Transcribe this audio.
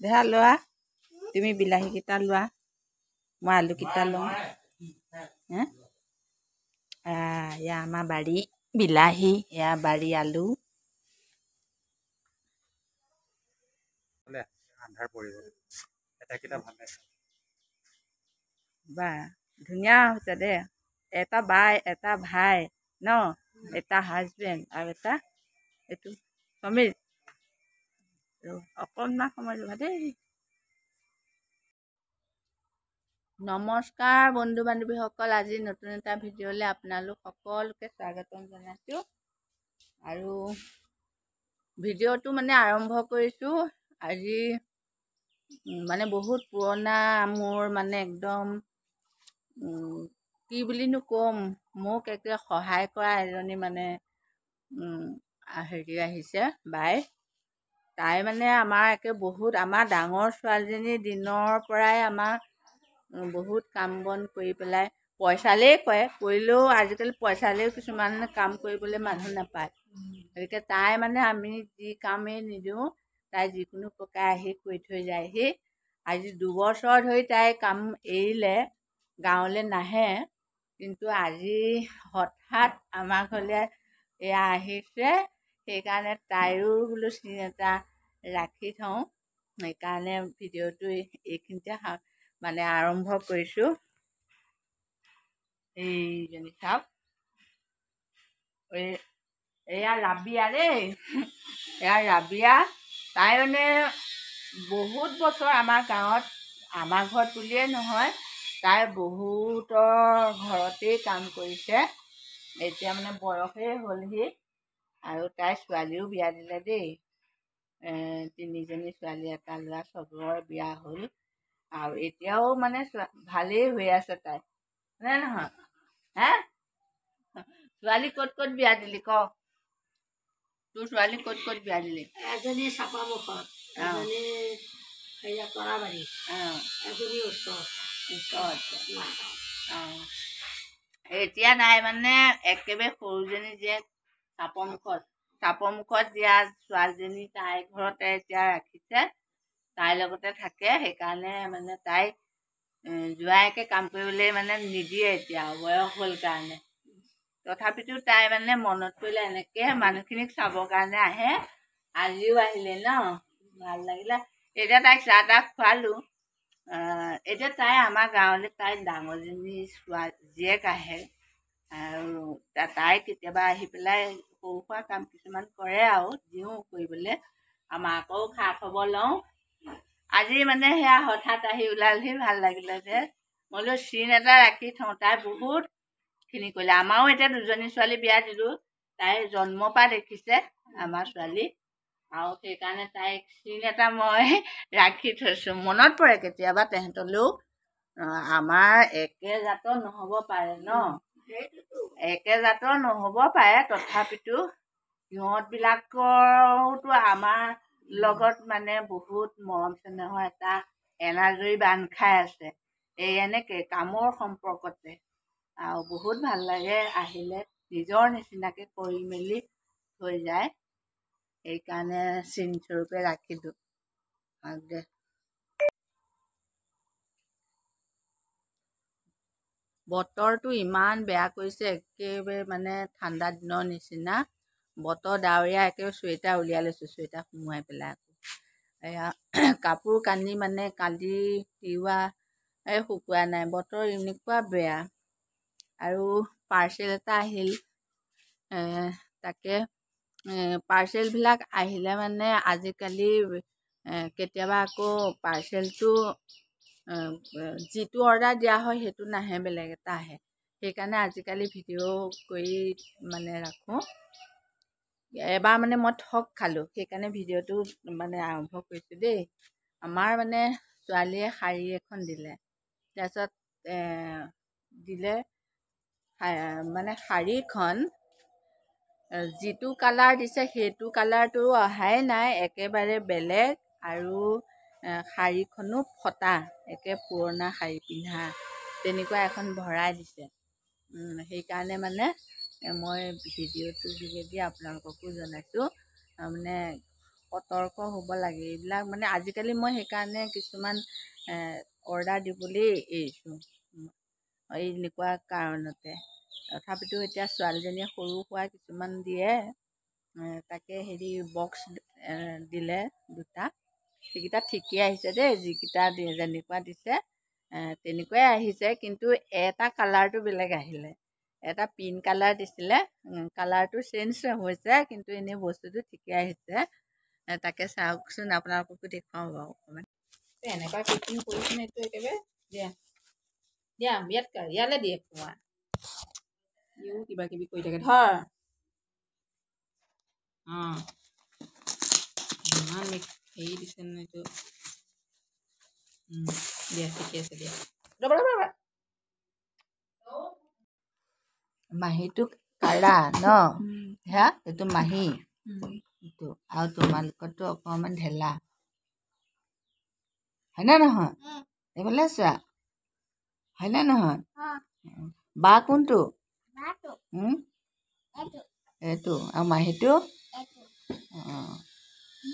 দেহা লোৱা তুমি বিলাহীকেইটা লোৱা মই আলুকেইটা লওঁ এয়া আমাৰ বাৰী বিলাহী এয়া বাৰী আলু বা ধুনীয়া হৈছে দে এটা বাই এটা ভাই ন এটা হাজবেণ্ড আৰু এটা এইটো সমীৰ অকণমান সময় লোৱা দেই। নমস্কাৰ বন্ধু বান্ধৱীসকল, আজি নতুন এটা ভিডিঅ'লৈ আপোনালোক সকলোকে স্বাগতম জনাইছোঁ। আৰু ভিডিঅ'টো মানে আৰম্ভ কৰিছোঁ আজি মানে বহুত পুৰণা মোৰ মানে একদম কি বুলিনো ক'ম, মোক একে সহায় কৰা এজনী মানে হেৰি আহিছে বাই। তাই মানে আমাৰ একে বহুত আমাৰ ডাঙৰ ছোৱালীজনীৰ দিনৰ পৰাই আমাক বহুত কাম বন কৰি পেলাই পইচালেই কৰে, কৰিলেও আজিকালি পইচালেও কিছুমান কাম কৰিবলৈ মানুহ নাপায়। গতিকে তাই মানে আমি যি কামেই নিদিওঁ তাই যিকোনো প্ৰকাৰে আহি কৰি থৈ যায়হি। আজি 2 বছৰ ধৰি তাই কাম এৰিলে, গাঁৱলৈ নাহে, কিন্তু আজি হঠাৎ আমাৰ ঘৰলৈ এয়া আহিছে। সেইকাৰণে তাইৰো বোলো চিন এটা ৰাখি থওঁ, সেইকাৰণে ভিডিঅ'টো এইখিনিতে মানে আৰম্ভ কৰিছোঁ। এইজনী চাওক, এয়া ৰাবিয়া দেই, এয়া ৰাবিয়া। তাই মানে বহুত বছৰ আমাৰ গাঁৱত, আমাৰ ঘৰত বুলিয়েই নহয়, তাই বহুতৰ ঘৰতেই কাম কৰিছে। এতিয়া মানে বয়সেই হ'লহি আৰু তাই ছোৱালীও বিয়া দিলে দেই। 3জনী ছোৱালী এটা ল'ৰা, চবৰে বিয়া হ'ল আৰু এতিয়াও মানে ভালেই হৈ আছে তাই, নে নহয়? হে ছোৱালী ক'ত ক'ত বিয়া দিলি ক? তোৰ ছোৱালী ক'ত ক'ত বিয়া দিলি? এজনী চাপামুখত, এজনী হেৰিয়া তৰাবাৰী, এজনী ওচৰত। এতিয়া তাই মানে একেবাৰে সৰুজনী জীয়েক চাপৰমুখত দিয়া ছোৱালীজনী তাইৰ ঘৰতে এতিয়া ৰাখিছে, তাইৰ লগতে থাকে। সেইকাৰণে মানে তাইক জোৱাইকে কাম কৰিবলৈ মানে নিদিয়ে এতিয়া, বয়স হ'ল কাৰণে। তথাপিতো তাই মানে মনত পৰিলে এনেকৈ মানুহখিনিক চাবৰ কাৰণে আহে। আজিও আহিলে ন, ভাল লাগিলে। এতিয়া তাইক চাহ তাহ খোৱালোঁ। এতিয়া তাই আমাৰ গাঁৱলৈ তাই ডাঙৰজনী জীয়েক আহে আৰু তাই কেতিয়াবা আহি পেলাই সৰু সুৰা কাম কিছুমান কৰে আৰু দিওঁ কৰিবলৈ, আমাকো খা খবৰ লওঁ। আজি মানে সেয়া হঠাৎ আহি ওলালহি, ভাল লাগিলে যে। মই বোলো চিন এটা ৰাখি থওঁ, তাই বহুতখিনি কৰিলে। আমাৰো এতিয়া 2জনী ছোৱালী বিয়া দিলোঁ, তাই জন্মৰ পৰা দেখিছে আমাৰ ছোৱালী, আৰু সেইকাৰণে তাইক চিন এটা মই ৰাখি থৈছোঁ। মনত পৰে কেতিয়াবা তেহেঁতলৈও। আমাৰ একে জাতৰ নহ'ব পাৰে ন, একে জাতৰ নহ'ব পাৰে, তথাপিতো সিহঁতবিলাকৰতো আমাৰ লগত মানে বহুত মৰম চেনেহৰ এটা এনাজৰী বান্ধ খাই আছে। এই এনেকৈ কামৰ সম্পৰ্কতে আৰু বহুত ভাল লাগে আহিলে, নিজৰ নিচিনাকৈ কৰি মেলি থৈ যায়। সেইকাৰণে চিনস্বৰূপে ৰাখিলোঁ আৰু দে। বতৰটো ইমান বেয়া কৰিছে, একেবাৰে মানে ঠাণ্ডা দিনৰ নিচিনা বতৰ, ডাৱৰীয়া। একেবাৰে চুৱেটাৰ উলিয়াই লৈছোঁ, চুৱেটাৰ সোমোৱাই পেলাই আকৌ এয়া কাপোৰ কানি মানে কালি তিওৱা শুকোৱা নাই, বতৰ এনেকুৱা বেয়া। আৰু পাৰ্চেল এটা আহিল, তাকে পাৰ্চেলবিলাক আহিলে মানে আজিকালি কেতিয়াবা আকৌ পাৰ্চেলটো যিটো অৰ্ডাৰ দিয়া হয় সেইটো নাহে, বেলেগ এটা আহে। সেইকাৰণে আজিকালি ভিডিঅ' কৰি মানে ৰাখোঁ। এবাৰ মানে মই ঠগ খালোঁ, সেইকাৰণে ভিডিঅ'টো মানে আৰম্ভ কৰিছোঁ দেই। আমাৰ মানে ছোৱালীয়ে শাৰী এখন দিলে, তাৰপিছত দিলে মানে শাৰীখন যিটো কালাৰ দিছে সেইটো কালাৰটো অহাই নাই, একেবাৰে বেলেগ। আৰু শাৰীখনো ফটা, একে পুৰণা শাৰী পিন্ধা তেনেকুৱা এখন ভৰাই দিছে। সেইকাৰণে মানে মই ভিডিঅ'টোৰ যোগেদি আপোনালোককো জনাইছোঁ। মানে সতৰ্ক হ'ব লাগে এইবিলাক। মানে আজিকালি মই সেইকাৰণে কিছুমান অৰ্ডাৰ দিবলৈ এৰিছোঁ এই এনেকুৱা কাৰণতে। তথাপিতো এতিয়া ছোৱালীজনীয়ে সৰু সুৰা কিছুমান দিয়ে, তাকে হেৰি বক্স দিলে 2টা, সেইকেইটা ঠিকেই আহিছে দেই। যিকেইটা যেনেকুৱা দিছে তেনেকুৱাই আহিছে, কিন্তু এটা কালাৰটো বেলেগ আহিলে। এটা পিংক কালাৰ দিছিলে, কালাৰটো চেঞ্জ হৈছে, কিন্তু এনেই বস্তুটো ঠিকে আহিছে। তাকে চাওকচোন, আপোনালোককো দেখুৱাওঁ বাৰু অকণমান। এনেকুৱা পেকিং কৰিছোনে এইটো একেবাৰে দিয়া দিয়া ইয়ালৈ দিয়ে পোৱা ইও কিবা কিবি কৰি থাকে। ধৰ অঁ ইমান হেৰি দিছে নে এইটো। দিয়া ঠিকে আছে দিয়া। ৰ'বা ৰ'বা ৰ'বা, মাহীটো কাৰা ন, সেয়া এইটো মাহী এইটো, আৰু তোমালোকৰটো অকণমান ঢেলা, হয়নে নহয়? এইফালে চোৱা, হয়নে নহয়? বা কোনটো? এইটো। আৰু মাহীটো